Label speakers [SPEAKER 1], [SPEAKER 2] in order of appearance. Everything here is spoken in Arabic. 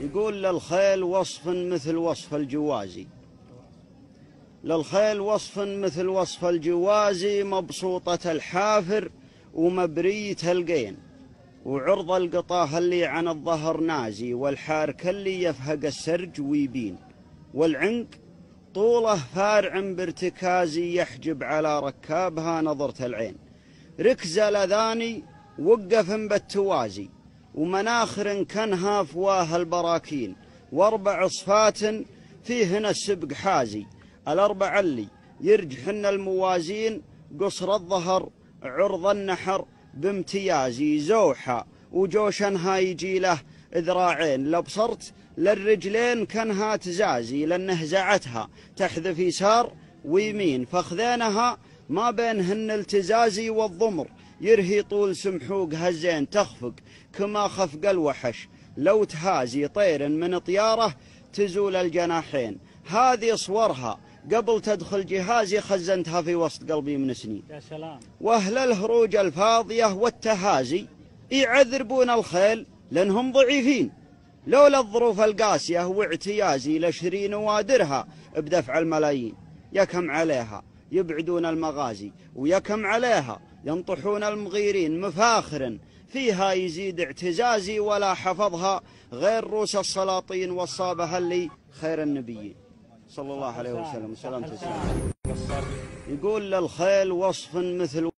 [SPEAKER 1] يقول للخيل وصف مثل وصف الجوازي، للخيل وصف مثل وصف الجوازي، مبسوطة الحافر ومبرية القين، وعرض القطاه اللي عن الظهر نازي، والحارك اللي يفهق السرج ويبين، والعنق طوله فارع بارتكازي، يحجب على ركابها نظرة العين، ركز الأذاني وقف بالتوازي، ومناخر كنها فواه البراكين، واربع صفات فيهن السبق حازي، الأربع اللي يرجحن الموازين، قصر الظهر عرض النحر بامتيازي، زوحة وجوشنها يجي له ذراعين، لبصرت للرجلين كنها تزازي، لأنه زعتها تحذف يسار ويمين، فخذينها ما بينهن التزازي، والضمر يرهي طول سمحوقها الزين، تخفق كما خفق الوحش لو تهازي، طير من طياره تزول الجناحين، هذه صورها قبل تدخل جهازي، خزنتها في وسط قلبي من سنين.
[SPEAKER 2] يا سلام.
[SPEAKER 1] واهل الهروج الفاضية والتهازي يعذربون الخيل لأنهم ضعيفين، لولا الظروف القاسية واعتيازي لشري نوادرها بدفع الملايين، يكم عليها يبعدون المغازي، ويكم عليها ينطحون المغيرين، مفاخر فيها يزيد اعتزازي، ولا حفظها غير روس السلاطين، والصابها اللي خير النبيين صلى الله عليه وسلم. سلامة. يقول للخيل وصف مثل